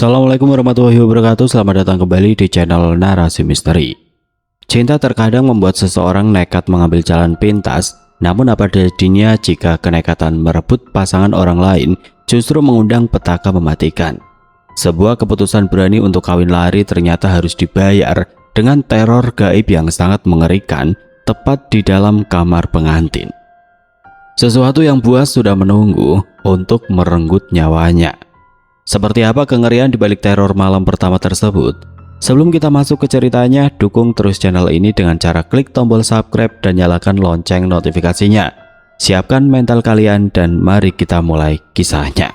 Assalamualaikum warahmatullahi wabarakatuh. Selamat datang kembali di channel Narasi Misteri. Cinta terkadang membuat seseorang nekat mengambil jalan pintas. Namun apa jadinya jika kenekatan merebut pasangan orang lain justru mengundang petaka mematikan? Sebuah keputusan berani untuk kawin lari ternyata harus dibayar dengan teror gaib yang sangat mengerikan tepat di dalam kamar pengantin. Sesuatu yang buas sudah menunggu untuk merenggut nyawanya. Seperti apa kengerian di balik teror malam pertama tersebut? Sebelum kita masuk ke ceritanya, dukung terus channel ini dengan cara klik tombol subscribe dan nyalakan lonceng notifikasinya. Siapkan mental kalian dan mari kita mulai kisahnya.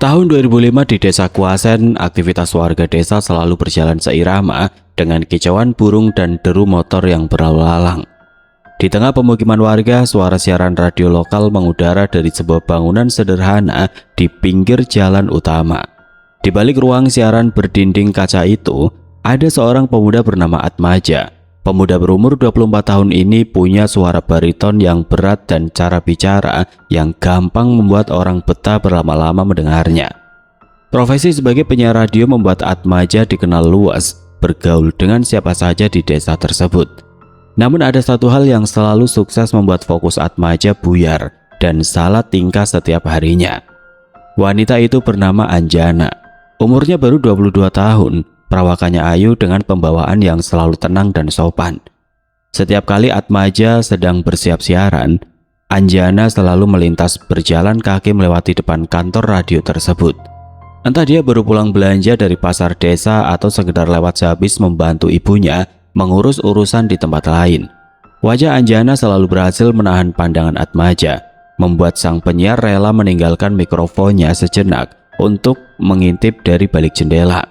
Tahun 2005 di Desa Kuasen, aktivitas warga desa selalu berjalan seirama dengan kicauan burung dan deru motor yang berlalu lalang. Di tengah pemukiman warga, suara siaran radio lokal mengudara dari sebuah bangunan sederhana di pinggir jalan utama. Di balik ruang siaran berdinding kaca itu, ada seorang pemuda bernama Atmaja. Pemuda berumur 24 tahun ini punya suara bariton yang berat dan cara bicara yang gampang membuat orang betah berlama-lama mendengarnya. Profesi sebagai penyiar radio membuat Atmaja dikenal luas, bergaul dengan siapa saja di desa tersebut. Namun ada satu hal yang selalu sukses membuat fokus Atmaja buyar dan salah tingkah setiap harinya. Wanita itu bernama Anjana. Umurnya baru 22 tahun, perawakannya ayu dengan pembawaan yang selalu tenang dan sopan. Setiap kali Atmaja sedang bersiap siaran, Anjana selalu melintas berjalan kaki melewati depan kantor radio tersebut. Entah dia baru pulang belanja dari pasar desa atau sekedar lewat sehabis membantu ibunya mengurus urusan di tempat lain. Wajah Anjana selalu berhasil menahan pandangan Atmaja, membuat sang penyiar rela meninggalkan mikrofonnya sejenak untuk mengintip dari balik jendela.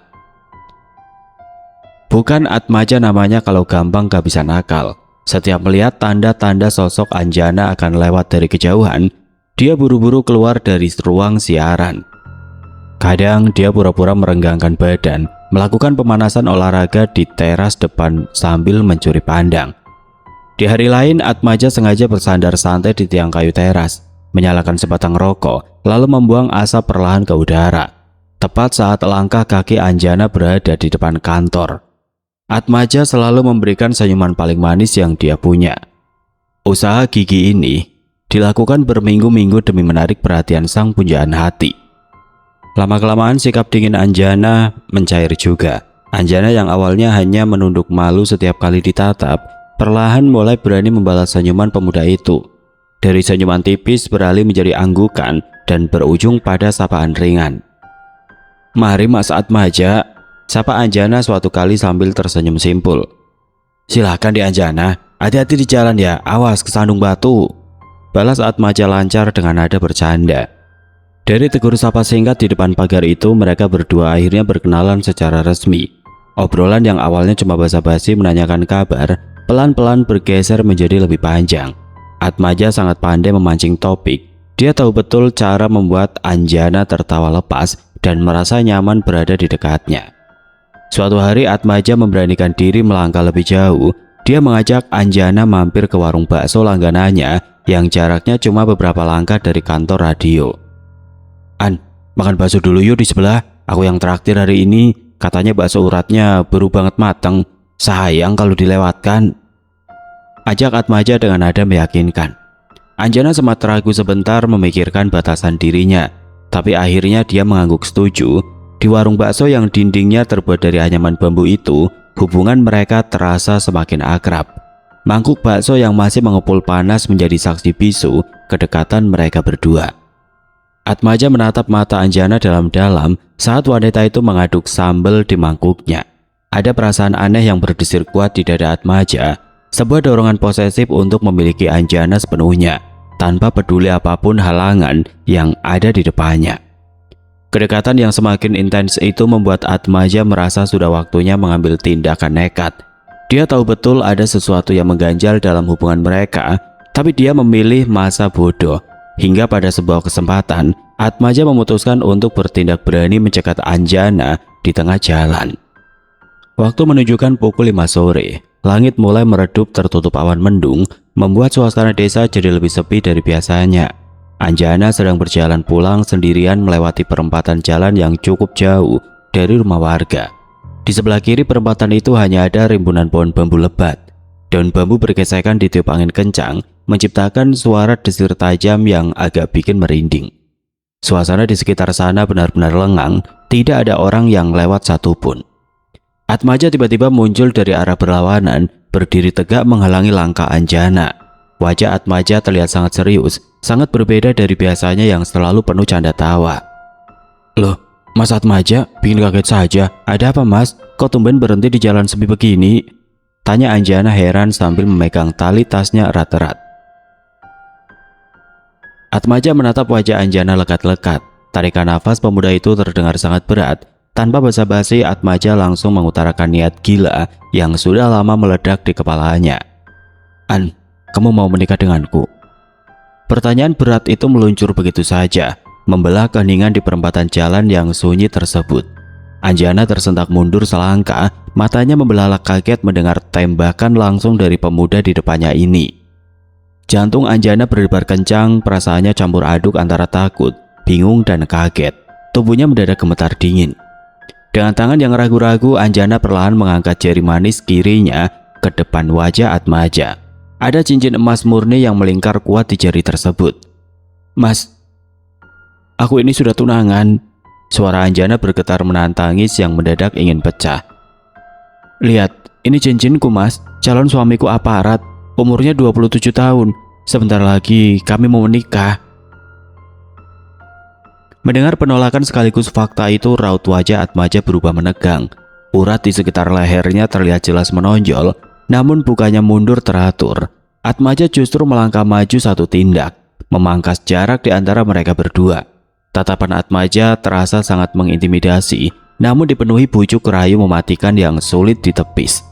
Bukan Atmaja namanya kalau gampang gak bisa nakal. Setiap melihat tanda-tanda sosok Anjana akan lewat dari kejauhan, dia buru-buru keluar dari ruang siaran. Kadang dia pura-pura merenggangkan badan, melakukan pemanasan olahraga di teras depan sambil mencuri pandang. Di hari lain, Atmaja sengaja bersandar santai di tiang kayu teras, menyalakan sebatang rokok, lalu membuang asap perlahan ke udara. Tepat saat langkah kaki Anjana berada di depan kantor. Atmaja selalu memberikan senyuman paling manis yang dia punya. Usaha gigi ini dilakukan berminggu-minggu demi menarik perhatian sang pujaan hati. Lama-kelamaan sikap dingin Anjana mencair juga. Anjana yang awalnya hanya menunduk malu setiap kali ditatap, perlahan mulai berani membalas senyuman pemuda itu. Dari senyuman tipis beralih menjadi anggukan dan berujung pada sapaan ringan. "Mari Mas Atmaja," sapa Anjana suatu kali sambil tersenyum simpul. "Silahkan di Anjana, hati-hati di jalan ya, awas kesandung batu," balas Atmaja lancar dengan nada bercanda. Dari tegur sapa singkat di depan pagar itu, mereka berdua akhirnya berkenalan secara resmi. Obrolan yang awalnya cuma basa-basi menanyakan kabar, pelan-pelan bergeser menjadi lebih panjang. Atmaja sangat pandai memancing topik. Dia tahu betul cara membuat Anjana tertawa lepas dan merasa nyaman berada di dekatnya. Suatu hari Atmaja memberanikan diri melangkah lebih jauh. Dia mengajak Anjana mampir ke warung bakso langganannya yang jaraknya cuma beberapa langkah dari kantor radio. "An, makan bakso dulu yuk di sebelah. Aku yang traktir hari ini. Katanya bakso uratnya baru banget mateng. Sayang kalau dilewatkan," ajak Atmaja dengan nada meyakinkan. Anjana sempat ragu sebentar memikirkan batasan dirinya, tapi akhirnya dia mengangguk setuju. Di warung bakso yang dindingnya terbuat dari anyaman bambu itu, hubungan mereka terasa semakin akrab. Mangkuk bakso yang masih mengepul panas menjadi saksi bisu kedekatan mereka berdua. Atmaja menatap mata Anjana dalam-dalam saat wanita itu mengaduk sambal di mangkuknya. Ada perasaan aneh yang berdesir kuat di dada Atmaja, sebuah dorongan posesif untuk memiliki Anjana sepenuhnya, tanpa peduli apapun halangan yang ada di depannya. Kedekatan yang semakin intens itu membuat Atmaja merasa sudah waktunya mengambil tindakan nekat. Dia tahu betul ada sesuatu yang mengganjal dalam hubungan mereka, tapi dia memilih masa bodoh. Hingga pada sebuah kesempatan, Atmaja memutuskan untuk bertindak berani mencegat Anjana di tengah jalan. Waktu menunjukkan pukul 5 sore, langit mulai meredup tertutup awan mendung, membuat suasana desa jadi lebih sepi dari biasanya. Anjana sedang berjalan pulang sendirian melewati perempatan jalan yang cukup jauh dari rumah warga. Di sebelah kiri perempatan itu hanya ada rimbunan pohon bambu lebat. Daun bambu bergesekan di tiup angin kencang, menciptakan suara desir tajam yang agak bikin merinding. Suasana di sekitar sana benar-benar lengang, tidak ada orang yang lewat satupun. Atmaja tiba-tiba muncul dari arah berlawanan, berdiri tegak menghalangi langkah Anjana. Wajah Atmaja terlihat sangat serius, sangat berbeda dari biasanya yang selalu penuh canda tawa. "Loh, Mas Atmaja, bikin kaget saja. Ada apa mas? Kok tumben berhenti di jalan sepi begini?" Tanya Anjana heran sambil memegang tali tasnya erat-erat. Atmaja menatap wajah Anjana lekat-lekat. Tarikan nafas pemuda itu terdengar sangat berat. Tanpa basa-basi, Atmaja langsung mengutarakan niat gila yang sudah lama meledak di kepalanya. "An, kamu mau menikah denganku?" Pertanyaan berat itu meluncur begitu saja, membelah keheningan di perempatan jalan yang sunyi tersebut. Anjana tersentak mundur selangkah, matanya membelalak kaget mendengar tembakan langsung dari pemuda di depannya ini. Jantung Anjana berdebar kencang, perasaannya campur aduk antara takut, bingung, dan kaget. Tubuhnya mendadak gemetar dingin. Dengan tangan yang ragu-ragu, Anjana perlahan mengangkat jari manis kirinya ke depan wajah Atmaja. Ada cincin emas murni yang melingkar kuat di jari tersebut. "Mas, aku ini sudah tunangan." Suara Anjana bergetar menahan tangis yang mendadak ingin pecah. "Lihat, ini cincinku mas, calon suamiku aparat, umurnya 27 tahun. Sebentar lagi kami mau menikah." Mendengar penolakan sekaligus fakta itu, raut wajah Atmaja berubah menegang. Urat di sekitar lehernya terlihat jelas menonjol, namun bukannya mundur teratur. Atmaja justru melangkah maju satu tindak, memangkas jarak di antara mereka berdua. Tatapan Atmaja terasa sangat mengintimidasi, namun dipenuhi bujuk rayu mematikan yang sulit ditepis.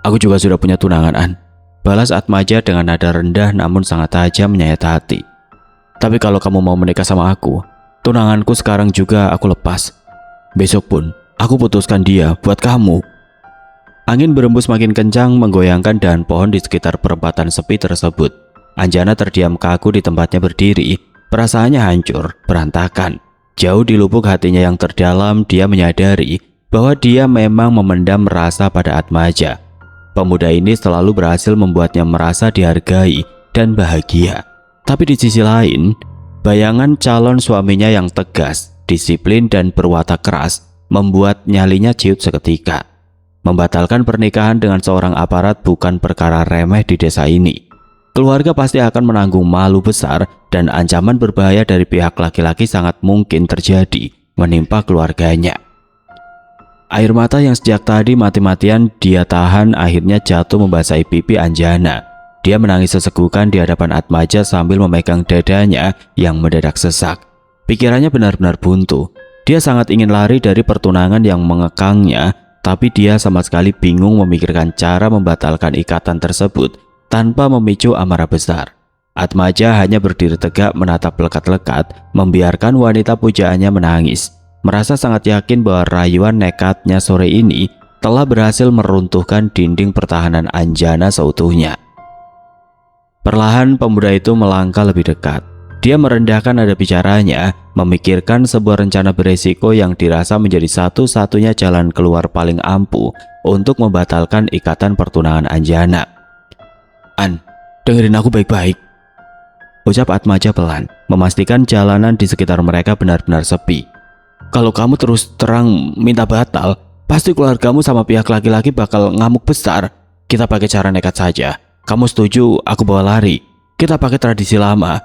"Aku juga sudah punya tunangan, An," balas Atmaja dengan nada rendah namun sangat tajam menyayat hati. "Tapi kalau kamu mau menikah sama aku, tunanganku sekarang juga aku lepas. Besok pun aku putuskan dia buat kamu." Angin berembus makin kencang menggoyangkan dahan pohon di sekitar perempatan sepi tersebut. Anjana terdiam kaku di tempatnya berdiri, perasaannya hancur, berantakan. Jauh di lubuk hatinya yang terdalam, dia menyadari bahwa dia memang memendam rasa pada Atmaja. Pemuda ini selalu berhasil membuatnya merasa dihargai dan bahagia. Tapi di sisi lain, bayangan calon suaminya yang tegas, disiplin, dan berwatak keras membuat nyalinya ciut seketika. Membatalkan pernikahan dengan seorang aparat bukan perkara remeh di desa ini. Keluarga pasti akan menanggung malu besar, dan ancaman berbahaya dari pihak laki-laki sangat mungkin terjadi menimpa keluarganya. Air mata yang sejak tadi mati-matian dia tahan akhirnya jatuh membasahi pipi Anjana. Dia menangis sesegukan di hadapan Atmaja sambil memegang dadanya yang mendadak sesak. Pikirannya benar-benar buntu. Dia sangat ingin lari dari pertunangan yang mengekangnya, tapi dia sama sekali bingung memikirkan cara membatalkan ikatan tersebut tanpa memicu amarah besar. Atmaja hanya berdiri tegak menatap lekat-lekat, membiarkan wanita pujaannya menangis. Merasa sangat yakin bahwa rayuan nekatnya sore ini telah berhasil meruntuhkan dinding pertahanan Anjana seutuhnya. Perlahan pemuda itu melangkah lebih dekat. Dia merendahkan nada bicaranya, memikirkan sebuah rencana beresiko yang dirasa menjadi satu-satunya jalan keluar paling ampuh untuk membatalkan ikatan pertunangan Anjana. "An, dengerin aku baik-baik," ucap Atmaja pelan, memastikan jalanan di sekitar mereka benar-benar sepi. "Kalau kamu terus terang minta batal, pasti keluargamu sama pihak laki-laki bakal ngamuk besar. Kita pakai cara nekat saja. Kamu setuju, aku bawa lari. Kita pakai tradisi lama.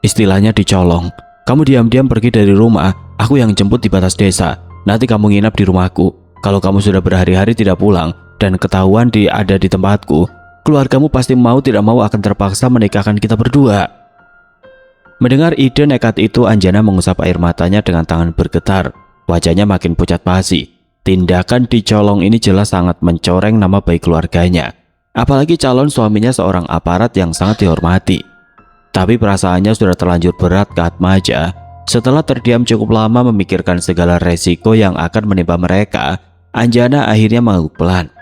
Istilahnya dicolong. Kamu diam-diam pergi dari rumah, aku yang jemput di batas desa. Nanti kamu nginap di rumahku. Kalau kamu sudah berhari-hari tidak pulang dan ketahuan ada di tempatku, keluargamu pasti mau tidak mau akan terpaksa menikahkan kita berdua." Mendengar ide nekat itu, Anjana mengusap air matanya dengan tangan bergetar. Wajahnya makin pucat pasi. Tindakan dicolong ini jelas sangat mencoreng nama baik keluarganya. Apalagi calon suaminya seorang aparat yang sangat dihormati. Tapi perasaannya sudah terlanjur berat ke Atmaja. Setelah terdiam cukup lama memikirkan segala resiko yang akan menimpa mereka, Anjana akhirnya mengangguk pelan.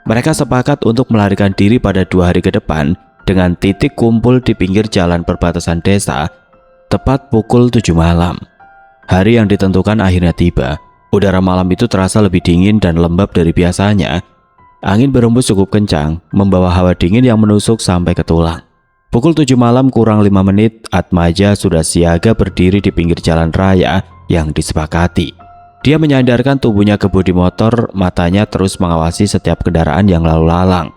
Mereka sepakat untuk melarikan diri pada 2 hari ke depan. dengan titik kumpul di pinggir jalan perbatasan desa tepat pukul 7 malam. Hari yang ditentukan akhirnya tiba. Udara malam itu terasa lebih dingin dan lembab dari biasanya. Angin berembus cukup kencang, membawa hawa dingin yang menusuk sampai ke tulang. Pukul 7 malam kurang 5 menit, Atmaja sudah siaga berdiri di pinggir jalan raya yang disepakati. Dia menyandarkan tubuhnya ke bodi motor, matanya terus mengawasi setiap kendaraan yang lalu lalang.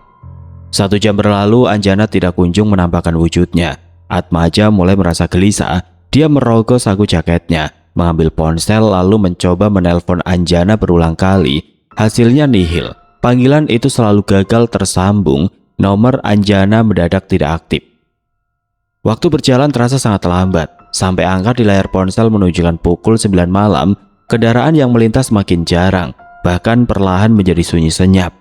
1 jam berlalu, Anjana tidak kunjung menampakkan wujudnya. Atmaja mulai merasa gelisah. Dia merogoh saku jaketnya, mengambil ponsel lalu mencoba menelpon Anjana berulang kali. Hasilnya nihil. Panggilan itu selalu gagal tersambung. Nomor Anjana mendadak tidak aktif. Waktu berjalan terasa sangat lambat. Sampai angka di layar ponsel menunjukkan pukul 9 malam. Kendaraan yang melintas makin jarang, bahkan perlahan menjadi sunyi senyap.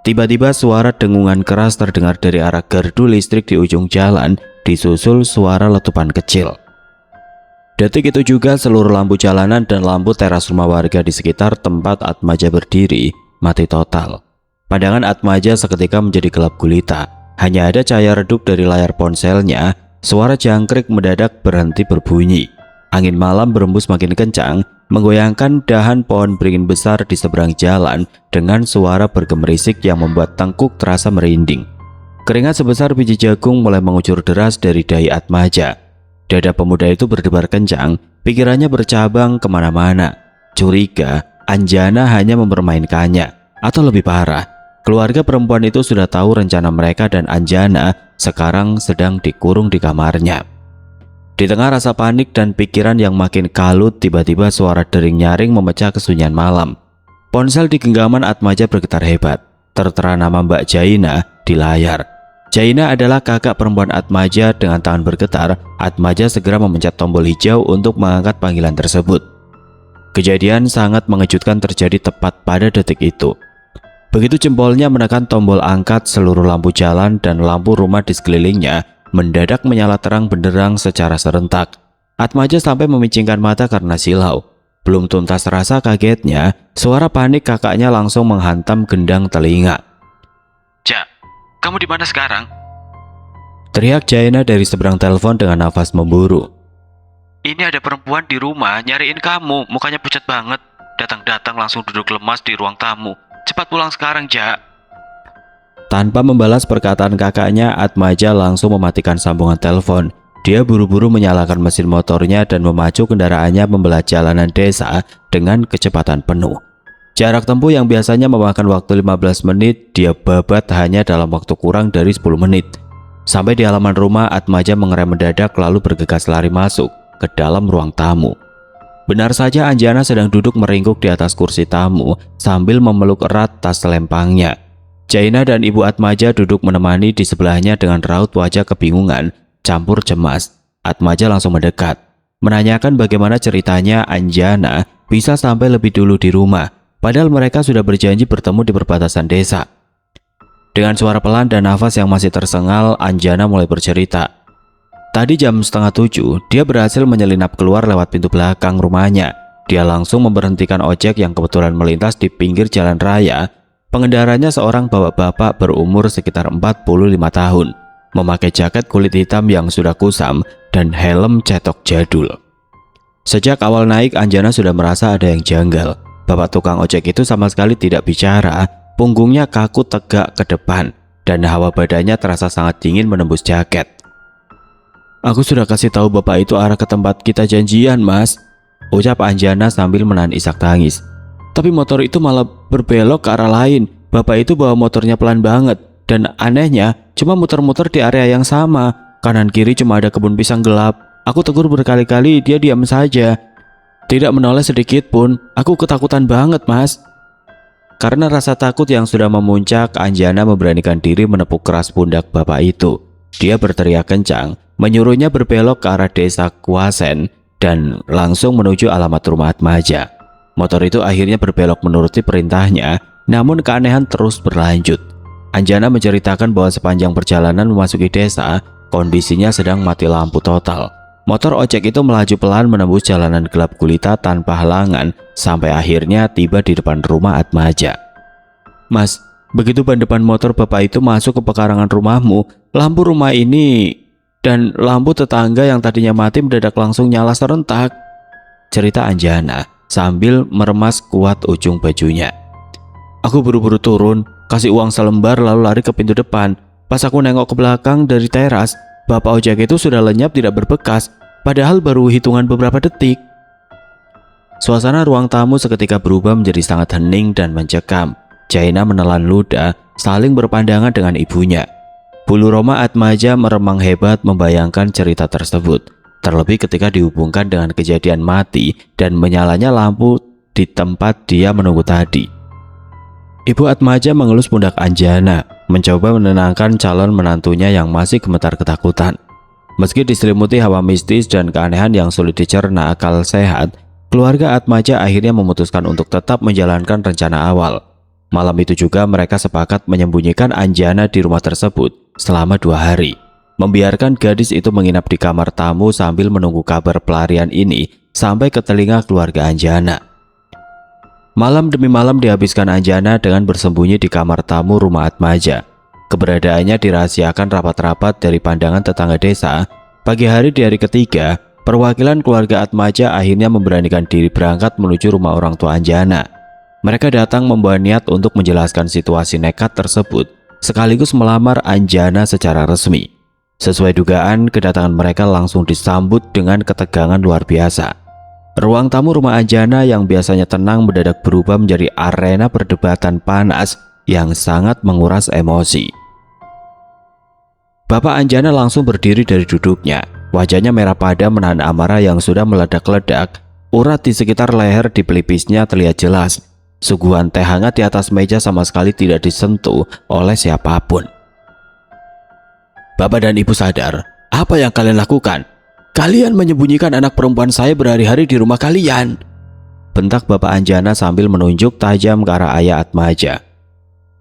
Tiba-tiba suara dengungan keras terdengar dari arah gardu listrik di ujung jalan, disusul suara letupan kecil. Detik itu juga seluruh lampu jalanan dan lampu teras rumah warga di sekitar tempat Atmaja berdiri mati total. Pandangan Atmaja seketika menjadi gelap gulita. Hanya ada cahaya redup dari layar ponselnya. Suara jangkrik mendadak berhenti berbunyi. Angin malam berembus makin kencang, menggoyangkan dahan pohon beringin besar di seberang jalan dengan suara bergemerisik yang membuat tengkuk terasa merinding. Keringat sebesar biji jagung mulai mengucur deras dari dahi Atmaja. Dada pemuda itu berdebar kencang, pikirannya bercabang kemana-mana. Curiga Anjana hanya mempermainkannya, atau lebih parah, keluarga perempuan itu sudah tahu rencana mereka dan Anjana sekarang sedang dikurung di kamarnya. Di tengah rasa panik dan pikiran yang makin kalut, tiba-tiba suara dering-nyaring memecah kesunyian malam. Ponsel di genggaman Atmaja bergetar hebat. Tertera nama Mbak Jaina di layar. Jaina adalah kakak perempuan Atmaja. Dengan tangan bergetar, Atmaja segera memencet tombol hijau untuk mengangkat panggilan tersebut. Kejadian sangat mengejutkan terjadi tepat pada detik itu. Begitu jempolnya menekan tombol angkat, seluruh lampu jalan dan lampu rumah di sekelilingnya mendadak menyala terang benderang secara serentak. Atmaja sampai memicingkan mata karena silau. Belum tuntas rasa kagetnya, suara panik kakaknya langsung menghantam gendang telinga. "Ja, kamu di mana sekarang?" teriak Jaina dari seberang telepon dengan nafas memburu. "Ini ada perempuan di rumah nyariin kamu, mukanya pucat banget. Datang-datang langsung duduk lemas di ruang tamu. Cepat pulang sekarang, Ja." Tanpa membalas perkataan kakaknya, Atmaja langsung mematikan sambungan telepon. Dia buru-buru menyalakan mesin motornya dan memacu kendaraannya membelah jalanan desa dengan kecepatan penuh. Jarak tempuh yang biasanya memakan waktu 15 menit, dia babat hanya dalam waktu kurang dari 10 menit. Sampai di halaman rumah, Atmaja mengerem mendadak lalu bergegas lari masuk ke dalam ruang tamu. Benar saja Anjana sedang duduk meringkuk di atas kursi tamu sambil memeluk erat tas selempangnya. Jaina dan ibu Atmaja duduk menemani di sebelahnya dengan raut wajah kebingungan campur cemas. Atmaja langsung mendekat, menanyakan bagaimana ceritanya Anjana bisa sampai lebih dulu di rumah, padahal mereka sudah berjanji bertemu di perbatasan desa. Dengan suara pelan dan nafas yang masih tersengal, Anjana mulai bercerita. Tadi jam setengah 7, dia berhasil menyelinap keluar lewat pintu belakang rumahnya. Dia langsung memberhentikan ojek yang kebetulan melintas di pinggir jalan raya. Pengendaranya seorang bapak-bapak berumur sekitar 45 tahun, memakai jaket kulit hitam yang sudah kusam dan helm cetok jadul. Sejak awal naik, Anjana sudah merasa ada yang janggal. Bapak tukang ojek itu sama sekali tidak bicara, punggungnya kaku tegak ke depan, dan hawa badannya terasa sangat dingin menembus jaket. "Aku sudah kasih tahu bapak itu arah ke tempat kita janjian, Mas," ucap Anjana sambil menahan isak tangis. "Tapi motor itu malah berbelok ke arah lain. Bapak itu bawa motornya pelan banget. Dan anehnya, cuma muter-muter di area yang sama. Kanan kiri cuma ada kebun pisang gelap. Aku tegur berkali-kali, dia diam saja. Tidak menoleh sedikit pun. Aku ketakutan banget, Mas." Karena rasa takut yang sudah memuncak, Anjana memberanikan diri menepuk keras pundak bapak itu. Dia berteriak kencang, menyuruhnya berbelok ke arah desa Kuasen dan langsung menuju alamat rumah Atmaja. Motor itu akhirnya berbelok menuruti perintahnya, namun keanehan terus berlanjut. Anjana menceritakan bahwa sepanjang perjalanan memasuki desa, kondisinya sedang mati lampu total. Motor ojek itu melaju pelan menembus jalanan gelap gulita tanpa halangan sampai akhirnya tiba di depan rumah Atmaja. "Mas, begitu ban depan motor bapak itu masuk ke pekarangan rumahmu, lampu rumah ini dan lampu tetangga yang tadinya mati mendadak langsung nyala serentak," cerita Anjana sambil meremas kuat ujung bajunya. "Aku buru-buru turun, kasih uang selembar lalu lari ke pintu depan. Pas aku nengok ke belakang dari teras, bapak ojek itu sudah lenyap tidak berbekas, padahal baru hitungan beberapa detik." Suasana ruang tamu seketika berubah menjadi sangat hening dan mencekam. Jaina menelan ludah, saling berpandangan dengan ibunya. Bulu roma Atmaja meremang hebat membayangkan cerita tersebut, terlebih ketika dihubungkan dengan kejadian mati dan menyalanya lampu di tempat dia menunggu tadi. Ibu Atmaja mengelus pundak Anjana, mencoba menenangkan calon menantunya yang masih gemetar ketakutan. Meski diselimuti hawa mistis dan keanehan yang sulit dicerna akal sehat, keluarga Atmaja akhirnya memutuskan untuk tetap menjalankan rencana awal. Malam itu juga mereka sepakat menyembunyikan Anjana di rumah tersebut selama 2 hari. Membiarkan gadis itu menginap di kamar tamu sambil menunggu kabar pelarian ini sampai ke telinga keluarga Anjana. Malam demi malam dihabiskan Anjana dengan bersembunyi di kamar tamu rumah Atmaja. Keberadaannya dirahasiakan rapat-rapat dari pandangan tetangga desa. Pagi hari di hari ketiga, perwakilan keluarga Atmaja akhirnya memberanikan diri berangkat menuju rumah orang tua Anjana. Mereka datang membawa niat untuk menjelaskan situasi nekat tersebut, sekaligus melamar Anjana secara resmi. Sesuai dugaan, kedatangan mereka langsung disambut dengan ketegangan luar biasa. Ruang tamu rumah Anjana yang biasanya tenang mendadak berubah menjadi arena perdebatan panas yang sangat menguras emosi. Bapak Anjana langsung berdiri dari duduknya. Wajahnya merah pada menahan amarah yang sudah meledak-ledak. Urat di sekitar leher di pelipisnya terlihat jelas. Suguhan teh hangat di atas meja sama sekali tidak disentuh oleh siapapun. "Bapak dan Ibu sadar apa yang kalian lakukan? Kalian menyembunyikan anak perempuan saya berhari-hari di rumah kalian," bentak Bapak Anjana sambil menunjuk tajam ke arah ayah Atmaja.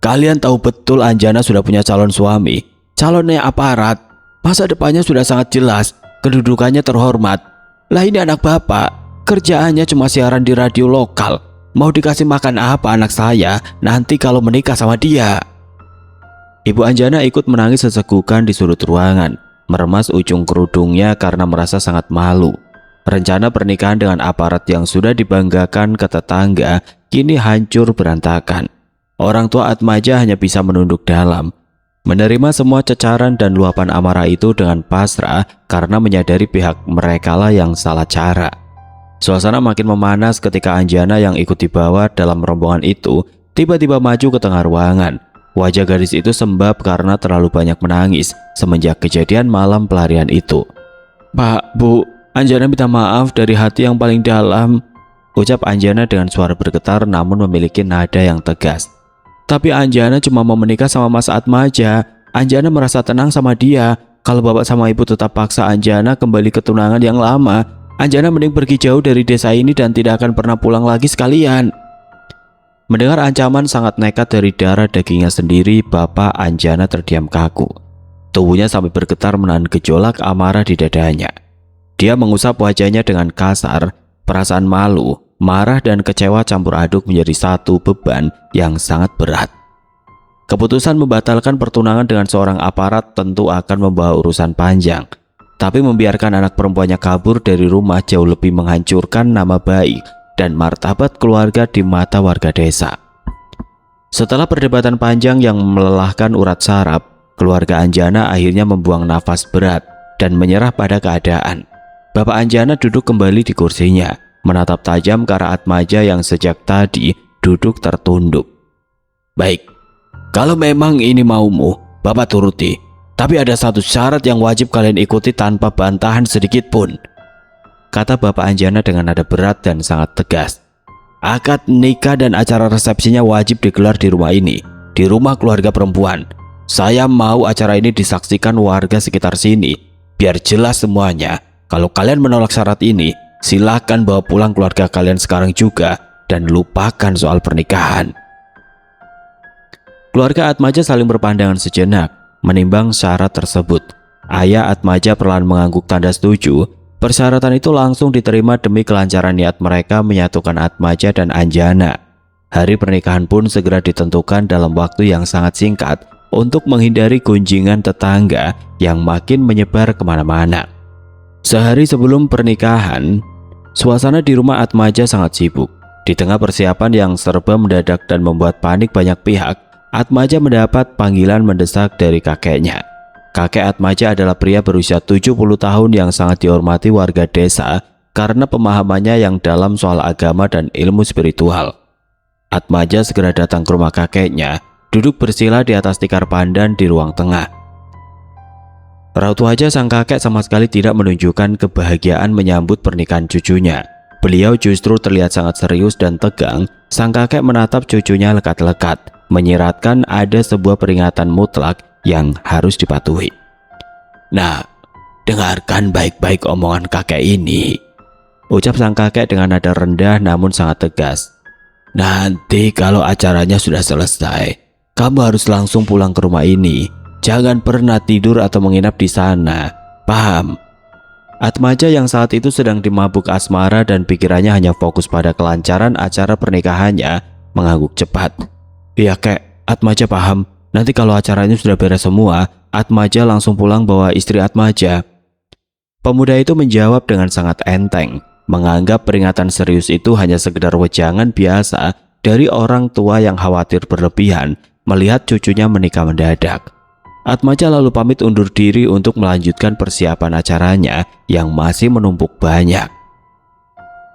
"Kalian tahu betul Anjana sudah punya calon suami, calonnya aparat. Masa depannya sudah sangat jelas, kedudukannya terhormat. Lah ini anak bapak, kerjaannya cuma siaran di radio lokal. Mau dikasih makan apa anak saya nanti kalau menikah sama dia?" Ibu Anjana ikut menangis sesegukan di sudut ruangan, meremas ujung kerudungnya karena merasa sangat malu. Rencana pernikahan dengan aparat yang sudah dibanggakan ke tetangga kini hancur berantakan. Orang tua Atmaja hanya bisa menunduk dalam, menerima semua cecaran dan luapan amarah itu dengan pasrah karena menyadari pihak merekalah yang salah cara. Suasana makin memanas ketika Anjana yang ikut dibawa dalam rombongan itu tiba-tiba maju ke tengah ruangan. Wajah gadis itu sembab karena terlalu banyak menangis semenjak kejadian malam pelarian itu. "Pak, Bu, Anjana minta maaf dari hati yang paling dalam," ucap Anjana dengan suara bergetar namun memiliki nada yang tegas. "Tapi Anjana cuma mau menikah sama Mas Atmaja. Anjana merasa tenang sama dia. Kalau bapak sama ibu tetap paksa Anjana kembali ke tunangan yang lama, Anjana mending pergi jauh dari desa ini dan tidak akan pernah pulang lagi sekalian." Mendengar ancaman sangat nekat dari darah dagingnya sendiri, Bapak Anjana terdiam kaku. Tubuhnya sampai bergetar menahan gejolak amarah di dadanya. Dia mengusap wajahnya dengan kasar. Perasaan malu, marah dan kecewa campur aduk menjadi satu beban yang sangat berat. Keputusan membatalkan pertunangan dengan seorang aparat tentu akan membawa urusan panjang. Tapi membiarkan anak perempuannya kabur dari rumah jauh lebih menghancurkan nama baik dan martabat keluarga di mata warga desa. Setelah perdebatan panjang yang melelahkan urat saraf, keluarga Anjana akhirnya membuang nafas berat dan menyerah pada keadaan. Bapak Anjana duduk kembali di kursinya, menatap tajam ke arah Atmaja yang sejak tadi duduk tertunduk. "Baik, kalau memang ini maumu, Bapak turuti. Tapi ada satu syarat yang wajib kalian ikuti tanpa bantahan sedikit pun," kata Bapak Anjana dengan nada berat dan sangat tegas. "Akad nikah dan acara resepsinya wajib digelar di rumah ini, di rumah keluarga perempuan. Saya mau acara ini disaksikan warga sekitar sini, biar jelas semuanya. Kalau kalian menolak syarat ini, silakan bawa pulang keluarga kalian sekarang juga dan lupakan soal pernikahan." Keluarga Atmaja saling berpandangan sejenak, menimbang syarat tersebut. Ayah Atmaja perlahan mengangguk tanda setuju. Persyaratan itu langsung diterima demi kelancaran niat mereka menyatukan Atmaja dan Anjana. Hari pernikahan pun segera ditentukan dalam waktu yang sangat singkat untuk menghindari gunjingan tetangga yang makin menyebar kemana-mana. Sehari sebelum pernikahan, suasana di rumah Atmaja sangat sibuk. Di tengah persiapan yang serba mendadak dan membuat panik banyak pihak, Atmaja mendapat panggilan mendesak dari kakeknya. Kakek Atmaja adalah pria berusia 70 tahun yang sangat dihormati warga desa karena pemahamannya yang dalam soal agama dan ilmu spiritual. Atmaja segera datang ke rumah kakeknya, duduk bersila di atas tikar pandan di ruang tengah. Raut wajah sang kakek sama sekali tidak menunjukkan kebahagiaan menyambut pernikahan cucunya. Beliau justru terlihat sangat serius dan tegang. Sang kakek menatap cucunya lekat-lekat, menyiratkan ada sebuah peringatan mutlak yang harus dipatuhi. "Nah, dengarkan baik-baik omongan kakek ini," ucap sang kakek dengan nada rendah namun sangat tegas. "Nanti kalau acaranya sudah selesai, kamu harus langsung pulang ke rumah ini. Jangan pernah tidur atau menginap di sana. Paham?" Atmaja yang saat itu sedang dimabuk asmara dan pikirannya hanya fokus pada kelancaran acara pernikahannya mengangguk cepat. "Iya kek, Atmaja paham. Nanti kalau acaranya sudah beres semua, Atmaja langsung pulang bawa istri Atmaja." Pemuda itu menjawab dengan sangat enteng, menganggap peringatan serius itu hanya sekedar wejangan biasa dari orang tua yang khawatir berlebihan melihat cucunya menikah mendadak. Atmaja lalu pamit undur diri untuk melanjutkan persiapan acaranya yang masih menumpuk banyak.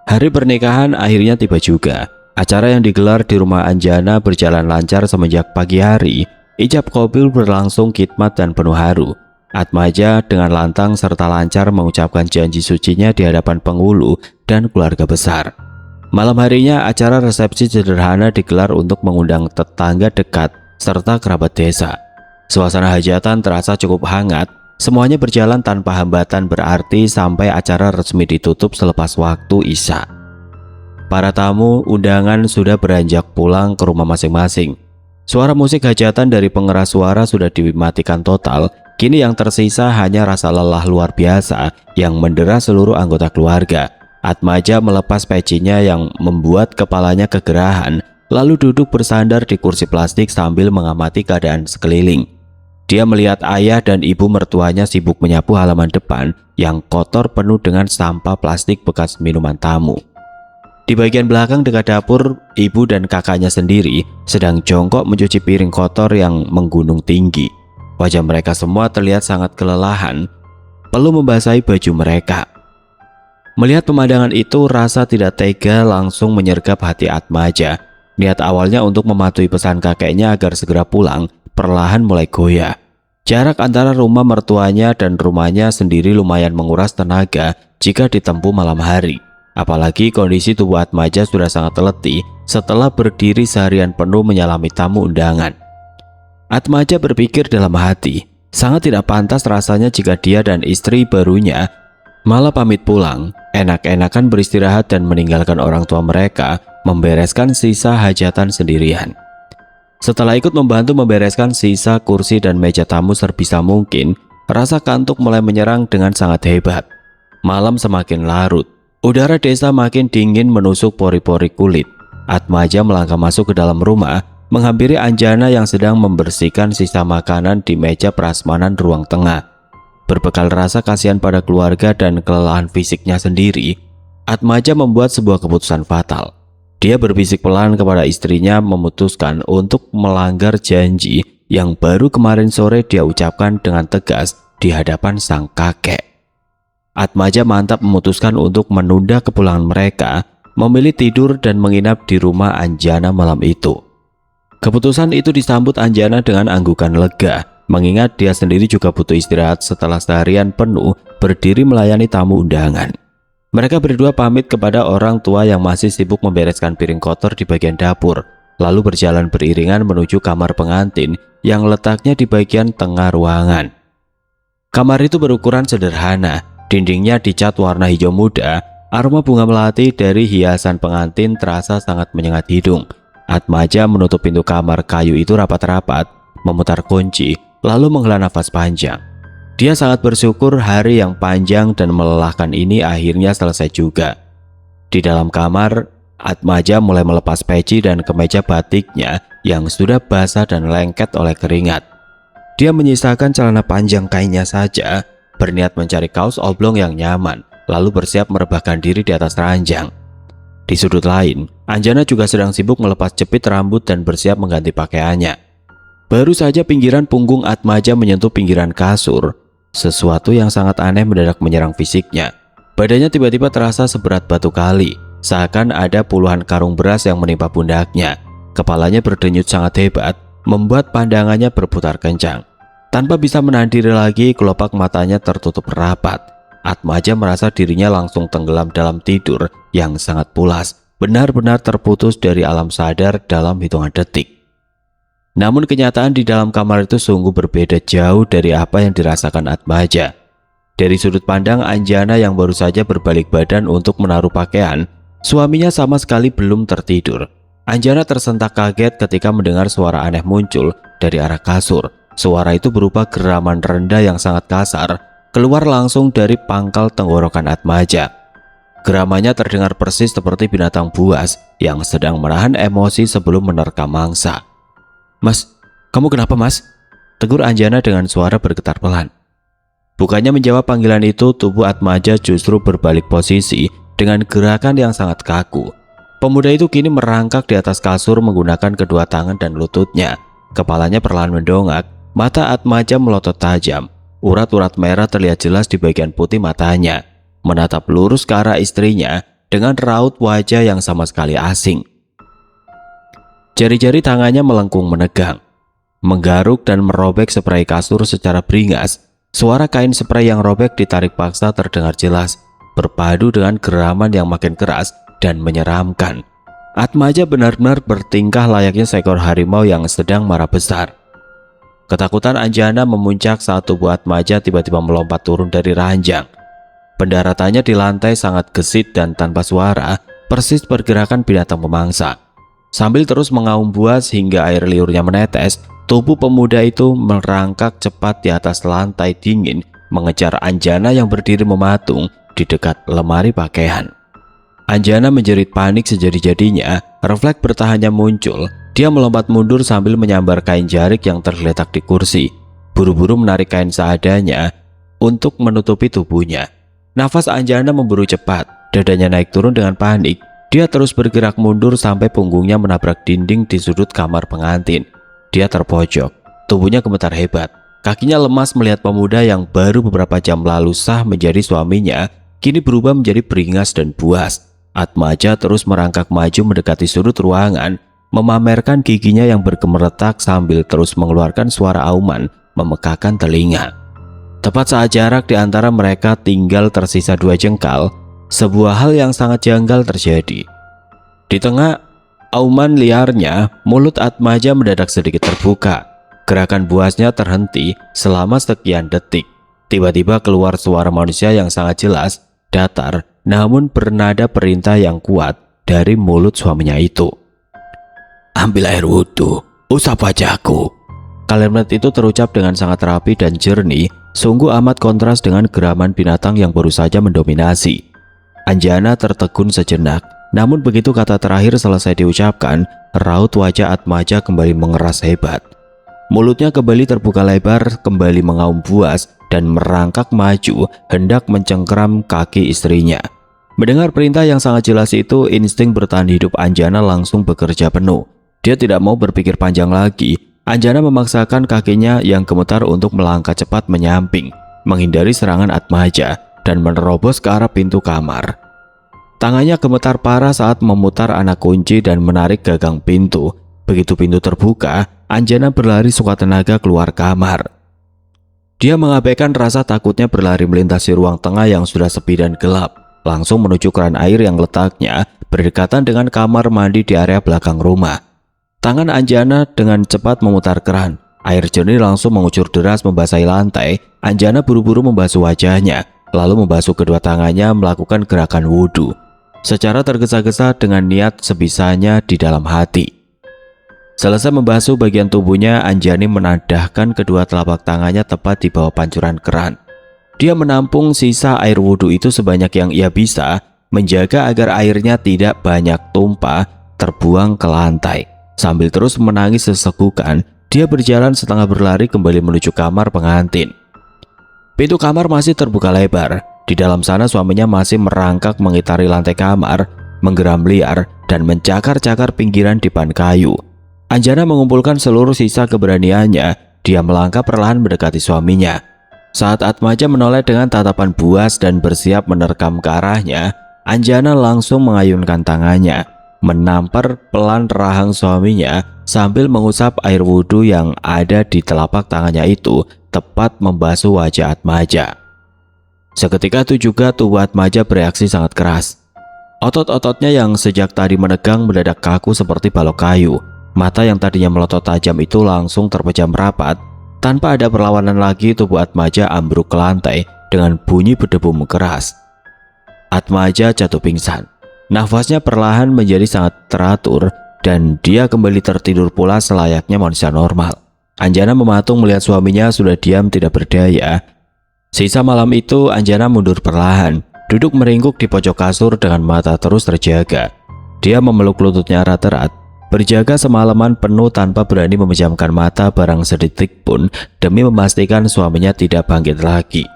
Hari pernikahan akhirnya tiba juga. Acara yang digelar di rumah Anjana berjalan lancar semenjak pagi hari. Ijab qabil berlangsung khidmat dan penuh haru. Atmaja dengan lantang serta lancar mengucapkan janji sucinya di hadapan penghulu dan keluarga besar. Malam harinya acara resepsi sederhana digelar untuk mengundang tetangga dekat serta kerabat desa. Suasana hajatan terasa cukup hangat. Semuanya berjalan tanpa hambatan berarti sampai acara resmi ditutup selepas waktu Isya. Para tamu undangan sudah beranjak pulang ke rumah masing-masing. Suara musik hajatan dari pengeras suara sudah dimatikan total. Kini yang tersisa hanya rasa lelah luar biasa yang mendera seluruh anggota keluarga. Atmaja melepas pecinya yang membuat kepalanya kegerahan, lalu duduk bersandar di kursi plastik sambil mengamati keadaan sekeliling. Dia melihat ayah dan ibu mertuanya sibuk menyapu halaman depan yang kotor penuh dengan sampah plastik bekas minuman tamu. Di bagian belakang dekat dapur, ibu dan kakaknya sendiri sedang jongkok mencuci piring kotor yang menggunung tinggi. Wajah mereka semua terlihat sangat kelelahan, perlu membasahi baju mereka. Melihat pemandangan itu, rasa tidak tega langsung menyergap hati Atmaja. Niat awalnya untuk mematuhi pesan kakeknya agar segera pulang, perlahan mulai goyah. Jarak antara rumah mertuanya dan rumahnya sendiri lumayan menguras tenaga jika ditempuh malam hari. Apalagi kondisi tubuh Atmaja sudah sangat letih setelah berdiri seharian penuh menyalami tamu undangan. Atmaja berpikir dalam hati, sangat tidak pantas rasanya jika dia dan istri barunya malah pamit pulang, enak-enakan beristirahat dan meninggalkan orang tua mereka membereskan sisa hajatan sendirian. Setelah ikut membantu membereskan sisa kursi dan meja tamu sebisa mungkin, rasa kantuk mulai menyerang dengan sangat hebat. Malam semakin larut, udara desa makin dingin menusuk pori-pori kulit. Atmaja melangkah masuk ke dalam rumah, menghampiri Anjana yang sedang membersihkan sisa makanan di meja prasmanan ruang tengah. Berbekal rasa kasihan pada keluarga dan kelelahan fisiknya sendiri, Atmaja membuat sebuah keputusan fatal. Dia berbisik pelan kepada istrinya memutuskan untuk melanggar janji yang baru kemarin sore dia ucapkan dengan tegas di hadapan sang kakek. Atmaja mantap memutuskan untuk menunda kepulangan mereka, memilih tidur dan menginap di rumah Anjana malam itu. Keputusan itu disambut Anjana dengan anggukan lega, mengingat dia sendiri juga butuh istirahat setelah seharian penuh berdiri melayani tamu undangan. Mereka berdua pamit kepada orang tua yang masih sibuk membereskan piring kotor di bagian dapur, lalu berjalan beriringan menuju kamar pengantin yang letaknya di bagian tengah ruangan. Kamar itu berukuran sederhana, dindingnya dicat warna hijau muda, aroma bunga melati dari hiasan pengantin terasa sangat menyengat hidung. Atmaja menutup pintu kamar kayu itu rapat-rapat, memutar kunci, lalu menghela nafas panjang. Dia sangat bersyukur hari yang panjang dan melelahkan ini akhirnya selesai juga. Di dalam kamar, Atmaja mulai melepas peci dan kemeja batiknya yang sudah basah dan lengket oleh keringat. Dia menyisakan celana panjang kainnya saja, berniat mencari kaos oblong yang nyaman, lalu bersiap merebahkan diri di atas ranjang. Di sudut lain, Anjana juga sedang sibuk melepas jepit rambut dan bersiap mengganti pakaiannya. Baru saja pinggiran punggung Atmaja menyentuh pinggiran kasur, sesuatu yang sangat aneh mendadak menyerang fisiknya. Badannya tiba-tiba terasa seberat batu kali, seakan ada puluhan karung beras yang menimpa pundaknya. Kepalanya berdenyut sangat hebat, membuat pandangannya berputar kencang. Tanpa bisa menahan diri lagi, kelopak matanya tertutup rapat. Atmaja merasa dirinya langsung tenggelam dalam tidur yang sangat pulas, benar-benar terputus dari alam sadar dalam hitungan detik. Namun kenyataan di dalam kamar itu sungguh berbeda jauh dari apa yang dirasakan Atmaja. Dari sudut pandang Anjana yang baru saja berbalik badan untuk menaruh pakaian, suaminya sama sekali belum tertidur. Anjana tersentak kaget ketika mendengar suara aneh muncul dari arah kasur. Suara itu berupa geraman rendah yang sangat kasar, keluar langsung dari pangkal tenggorokan Atmaja. Geramannya terdengar persis seperti binatang buas yang sedang menahan emosi sebelum menerkam mangsa. "Mas, kamu kenapa mas?" tegur Anjana dengan suara bergetar pelan. Bukannya menjawab panggilan itu, tubuh Atmaja justru berbalik posisi dengan gerakan yang sangat kaku. Pemuda itu kini merangkak di atas kasur menggunakan kedua tangan dan lututnya. Kepalanya perlahan mendongak, mata Atmaja melotot tajam. Urat-urat merah terlihat jelas di bagian putih matanya. Menatap lurus ke arah istrinya dengan raut wajah yang sama sekali asing. Jari-jari tangannya melengkung menegang, menggaruk dan merobek spray kasur secara beringas. Suara kain spray yang robek ditarik paksa terdengar jelas, berpadu dengan geraman yang makin keras dan menyeramkan. Atmaja benar-benar bertingkah layaknya seekor harimau yang sedang marah besar. Ketakutan Anjana memuncak saat tubuh Atmaja tiba-tiba melompat turun dari ranjang. Pendaratannya di lantai sangat gesit dan tanpa suara, persis pergerakan binatang pemangsa. Sambil terus mengaum buas hingga air liurnya menetes, tubuh pemuda itu merangkak cepat di atas lantai dingin, mengejar Anjana yang berdiri mematung di dekat lemari pakaian. Anjana menjerit panik sejadi-jadinya, refleks bertahannya muncul. Dia melompat mundur sambil menyambar kain jarik yang tergeletak di kursi. Buru-buru menarik kain seadanya untuk menutupi tubuhnya. Nafas Anjana memburu cepat, dadanya naik turun dengan panik. Dia terus bergerak mundur sampai punggungnya menabrak dinding di sudut kamar pengantin. Dia terpojok, tubuhnya gemetar hebat. Kakinya lemas melihat pemuda yang baru beberapa jam lalu sah menjadi suaminya, kini berubah menjadi beringas dan buas. Atmaja terus merangkak maju mendekati sudut ruangan, memamerkan giginya yang bergemeretak sambil terus mengeluarkan suara auman memekakan telinga. Tepat saat jarak di antara mereka tinggal tersisa 2 jengkal, sebuah hal yang sangat janggal terjadi. Di tengah auman liarnya, mulut Atmaja mendadak sedikit terbuka. Gerakan buasnya terhenti selama sekian detik. Tiba-tiba keluar suara manusia yang sangat jelas, datar, namun bernada perintah yang kuat dari mulut suaminya itu. "Ambil air wudhu, usap wajahku." Kalimat itu terucap dengan sangat rapi dan jernih, sungguh amat kontras dengan geraman binatang yang baru saja mendominasi. Anjana tertegun sejenak, namun begitu kata terakhir selesai diucapkan, raut wajah Atmaja kembali mengeras hebat. Mulutnya kembali terbuka lebar, kembali mengaum buas dan merangkak maju hendak mencengkeram kaki istrinya. Mendengar perintah yang sangat jelas itu, insting bertahan hidup Anjana langsung bekerja penuh. Dia tidak mau berpikir panjang lagi. Anjana memaksakan kakinya yang gemetar untuk melangkah cepat menyamping, menghindari serangan Atmaja dan menerobos ke arah pintu kamar. Tangannya gemetar parah saat memutar anak kunci dan menarik gagang pintu. Begitu pintu terbuka, Anjana berlari sekuat tenaga keluar kamar. Dia mengabaikan rasa takutnya berlari melintasi ruang tengah yang sudah sepi dan gelap, langsung menuju keran air yang letaknya berdekatan dengan kamar mandi di area belakang rumah. Tangan Anjana dengan cepat memutar keran. Air jernih langsung mengucur deras membasahi lantai. Anjana buru-buru membasuh wajahnya, lalu membasuh kedua tangannya melakukan gerakan wudhu. Secara tergesa-gesa dengan niat sebisanya di dalam hati. Selesai membasuh bagian tubuhnya, Anjani menadahkan kedua telapak tangannya tepat di bawah pancuran keran. Dia menampung sisa air wudhu itu sebanyak yang ia bisa, menjaga agar airnya tidak banyak tumpah terbuang ke lantai. Sambil terus menangis sesegukan, Dia berjalan setengah berlari kembali menuju kamar pengantin. Pintu kamar masih terbuka lebar. Di dalam sana suaminya masih merangkak mengitari lantai kamar, menggeram liar, dan mencakar-cakar pinggiran dipan kayu. Anjana mengumpulkan seluruh sisa keberaniannya. Dia melangkah perlahan mendekati suaminya. Saat Atmaja menoleh dengan tatapan buas dan bersiap menerkam ke arahnya, Anjana langsung mengayunkan tangannya, menampar pelan rahang suaminya sambil mengusap air wudhu yang ada di telapak tangannya itu tepat membasuh wajah Atmaja. Seketika itu juga tubuh Atmaja bereaksi sangat keras. Otot-ototnya yang sejak tadi menegang mendadak kaku seperti balok kayu. Mata yang tadinya melotot tajam itu langsung terpejam rapat. Tanpa ada perlawanan lagi, tubuh Atmaja ambruk ke lantai dengan bunyi berdebu keras. Atmaja jatuh pingsan. Nafasnya perlahan menjadi sangat teratur dan dia kembali tertidur pula selayaknya manusia normal. Anjana mematung melihat suaminya sudah diam tidak berdaya. Sisa malam itu Anjana mundur perlahan, duduk meringkuk di pojok kasur dengan mata terus terjaga. Dia memeluk lututnya erat-erat, berjaga semalaman penuh tanpa berani memejamkan mata barang sedetik pun demi memastikan suaminya tidak bangkit lagi.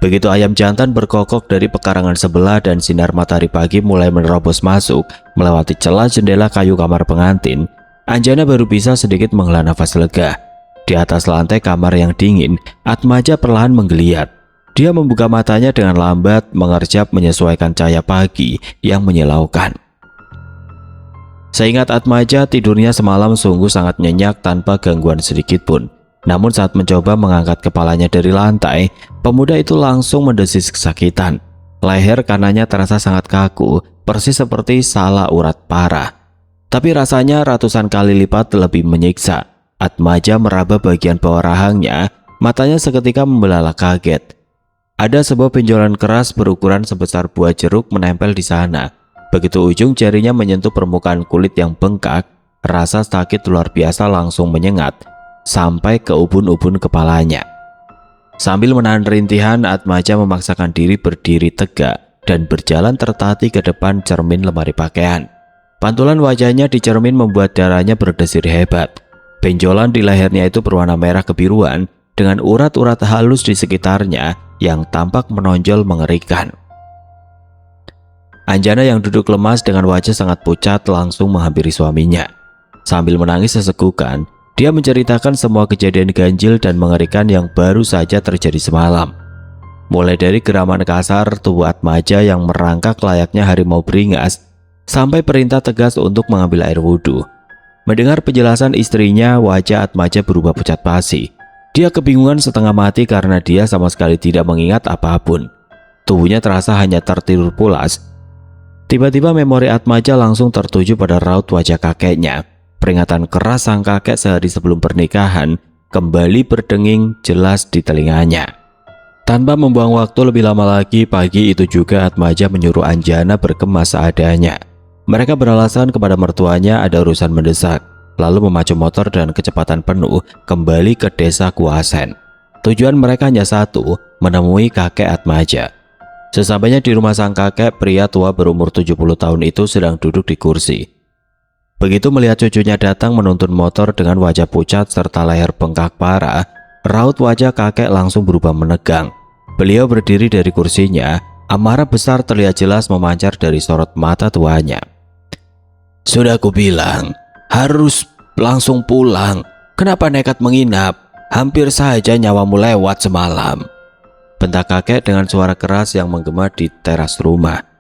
Begitu ayam jantan berkokok dari pekarangan sebelah dan sinar matahari pagi mulai menerobos masuk melewati celah jendela kayu kamar pengantin, Anjana baru bisa sedikit menghela nafas lega. Di atas lantai kamar yang dingin, Atmaja perlahan menggeliat. Dia membuka matanya dengan lambat, mengerjap menyesuaikan cahaya pagi yang menyilaukan. Seingat Atmaja, tidurnya semalam sungguh sangat nyenyak tanpa gangguan sedikit pun. Namun saat mencoba mengangkat kepalanya dari lantai, pemuda itu langsung mendesis kesakitan. Leher kanannya terasa sangat kaku, persis seperti salah urat parah. Tapi rasanya ratusan kali lipat lebih menyiksa. Atmaja meraba bagian bawah rahangnya, matanya seketika membelalak kaget. Ada sebuah benjolan keras berukuran sebesar buah jeruk menempel di sana. Begitu ujung jarinya menyentuh permukaan kulit yang bengkak, rasa sakit luar biasa langsung menyengat sampai ke ubun-ubun kepalanya. Sambil menahan rintihan, Atmaja memaksakan diri berdiri tegak dan berjalan tertati ke depan cermin lemari pakaian. Pantulan wajahnya di cermin membuat darahnya berdesir hebat. Benjolan di lehernya itu berwarna merah kebiruan dengan urat-urat halus di sekitarnya yang tampak menonjol mengerikan. Anjana yang duduk lemas dengan wajah sangat pucat langsung menghampiri suaminya. Sambil menangis sesegukan, dia menceritakan semua kejadian ganjil dan mengerikan yang baru saja terjadi semalam. Mulai dari geraman kasar tubuh Atmaja yang merangkak layaknya harimau beringas, sampai perintah tegas untuk mengambil air wudhu. Mendengar penjelasan istrinya, wajah Atmaja berubah pucat pasi. Dia kebingungan setengah mati karena dia sama sekali tidak mengingat apapun. Tubuhnya terasa hanya tertidur pulas. Tiba-tiba memori Atmaja langsung tertuju pada raut wajah kakeknya. Peringatan keras sang kakek sehari sebelum pernikahan kembali berdenging jelas di telinganya. Tanpa membuang waktu lebih lama lagi, pagi itu juga Atmaja menyuruh Anjana berkemas seadanya. Mereka beralasan kepada mertuanya ada urusan mendesak, lalu memacu motor dengan kecepatan penuh kembali ke desa Kuasen. Tujuan mereka hanya satu, menemui kakek Atmaja. Sesampainya di rumah sang kakek, pria tua berumur 70 tahun itu sedang duduk di kursi. Begitu melihat cucunya datang menuntun motor dengan wajah pucat serta leher bengkak parah, raut wajah kakek langsung berubah menegang. Beliau berdiri dari kursinya, amarah besar terlihat jelas memancar dari sorot mata tuanya. "Sudah kubilang, harus langsung pulang. Kenapa nekat menginap? Hampir saja nyawamu lewat semalam," bentak kakek dengan suara keras yang menggema di teras rumah.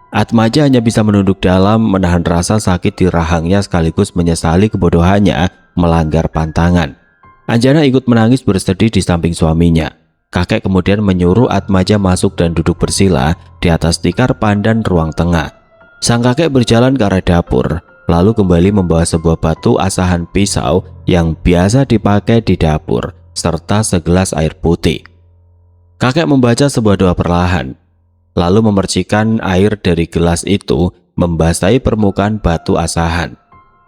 Atmaja hanya bisa menunduk dalam, menahan rasa sakit di rahangnya sekaligus menyesali kebodohannya melanggar pantangan. Anjana ikut menangis bersedih di samping suaminya. Kakek kemudian menyuruh Atmaja masuk dan duduk bersila di atas tikar pandan ruang tengah. Sang kakek berjalan ke arah dapur, lalu kembali membawa sebuah batu asahan pisau yang biasa dipakai di dapur, serta segelas air putih. Kakek membaca sebuah doa perlahan, lalu memercikan air dari gelas itu membasahi permukaan batu asahan.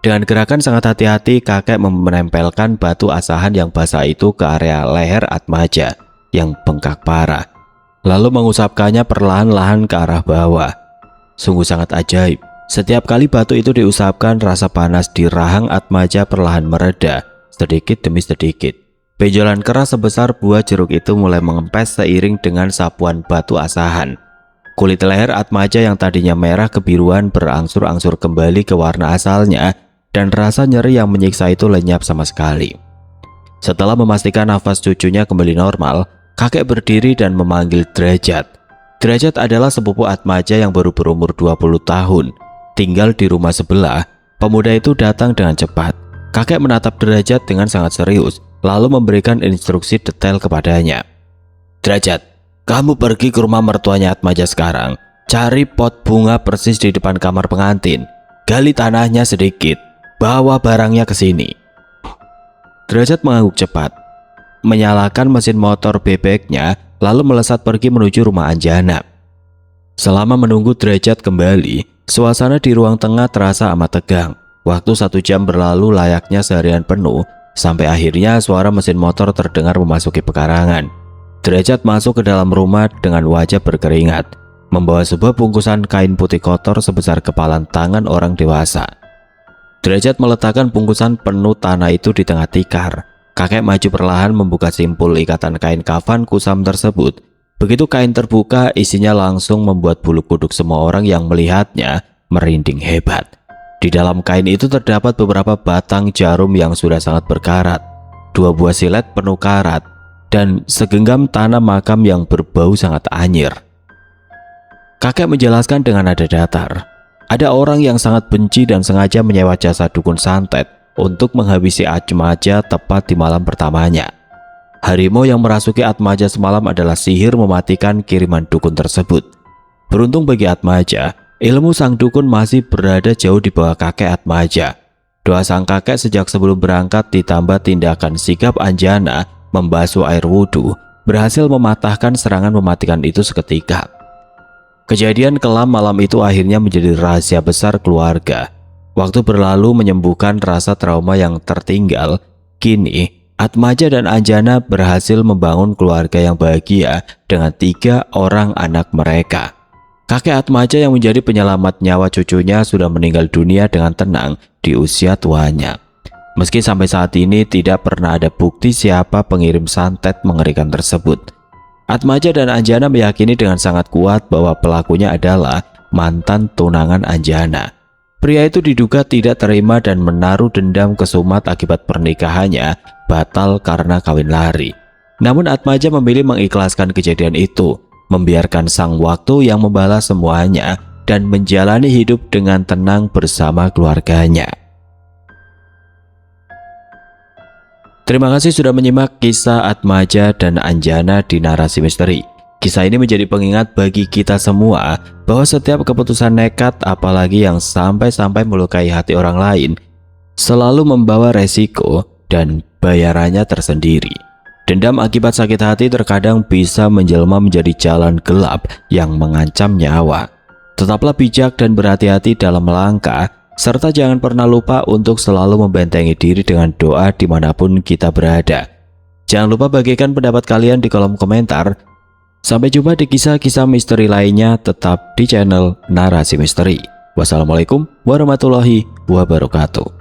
Dengan gerakan sangat hati-hati, kakek menempelkan batu asahan yang basah itu ke area leher Atmaja yang bengkak parah, lalu mengusapkannya perlahan-lahan ke arah bawah. Sungguh sangat ajaib. Setiap kali batu itu diusapkan, rasa panas di rahang Atmaja perlahan mereda sedikit demi sedikit. Benjolan keras sebesar buah jeruk itu mulai mengempes seiring dengan sapuan batu asahan. Kulit leher Atmaja yang tadinya merah kebiruan berangsur-angsur kembali ke warna asalnya dan rasa nyeri yang menyiksa itu lenyap sama sekali. Setelah memastikan nafas cucunya kembali normal, kakek berdiri dan memanggil Derajat. Derajat adalah sepupu Atmaja yang baru berumur 20 tahun. Tinggal di rumah sebelah, pemuda itu datang dengan cepat. Kakek menatap Derajat dengan sangat serius, lalu memberikan instruksi detail kepadanya. Derajat, kamu pergi ke rumah mertuanya Atmaja sekarang. Cari pot bunga persis di depan kamar pengantin. Gali tanahnya sedikit. Bawa barangnya ke sini. Derajat mengangguk cepat, menyalakan mesin motor bebeknya, lalu melesat pergi menuju rumah Anjana. Selama menunggu Derajat kembali, suasana di ruang tengah terasa amat tegang. Waktu 1 jam berlalu layaknya seharian penuh, sampai akhirnya suara mesin motor terdengar memasuki pekarangan. Derajat masuk ke dalam rumah dengan wajah berkeringat, membawa sebuah bungkusan kain putih kotor sebesar kepalan tangan orang dewasa. Derajat meletakkan bungkusan penuh tanah itu di tengah tikar. Kakek maju perlahan membuka simpul ikatan kain kafan kusam tersebut. Begitu kain terbuka, isinya langsung membuat bulu kuduk semua orang yang melihatnya merinding hebat. Di dalam kain itu terdapat beberapa batang jarum yang sudah sangat berkarat, 2 buah silet penuh karat, dan segenggam tanah makam yang berbau sangat anyir. Kakek menjelaskan dengan nada datar. Ada orang yang sangat benci dan sengaja menyewa jasa dukun santet untuk menghabisi Atmaja tepat di malam pertamanya. Harimau yang merasuki Atmaja semalam adalah sihir mematikan kiriman dukun tersebut. Beruntung bagi Atmaja, ilmu sang dukun masih berada jauh di bawah kakek Atmaja. Doa sang kakek sejak sebelum berangkat ditambah tindakan sigap Anjana membasuh air wudhu berhasil mematahkan serangan mematikan itu seketika. Kejadian kelam malam itu akhirnya menjadi rahasia besar keluarga. Waktu berlalu menyembuhkan rasa trauma yang tertinggal. Kini Atmaja dan Anjana berhasil membangun keluarga yang bahagia dengan 3 orang anak mereka. Kakek Atmaja yang menjadi penyelamat nyawa cucunya sudah meninggal dunia dengan tenang di usia tuanya. Meski sampai saat ini tidak pernah ada bukti siapa pengirim santet mengerikan tersebut. Atmaja dan Anjana meyakini dengan sangat kuat bahwa pelakunya adalah mantan tunangan Anjana. Pria itu diduga tidak terima dan menaruh dendam ke Sumat akibat pernikahannya batal karena kawin lari. Namun Atmaja memilih mengikhlaskan kejadian itu, membiarkan sang waktu yang membalas semuanya dan menjalani hidup dengan tenang bersama keluarganya. Terima kasih sudah menyimak kisah Atmaja dan Anjana di Narasi Misteri. Kisah ini menjadi pengingat bagi kita semua bahwa setiap keputusan nekat, apalagi yang sampai-sampai melukai hati orang lain, selalu membawa resiko dan bayarannya tersendiri. Dendam akibat sakit hati terkadang bisa menjelma menjadi jalan gelap yang mengancam nyawa. Tetaplah bijak dan berhati-hati dalam melangkah, serta jangan pernah lupa untuk selalu membentengi diri dengan doa dimanapun kita berada. Jangan lupa bagikan pendapat kalian di kolom komentar. Sampai jumpa di kisah-kisah misteri lainnya tetap di channel Narasi Misteri. Wassalamualaikum warahmatullahi wabarakatuh.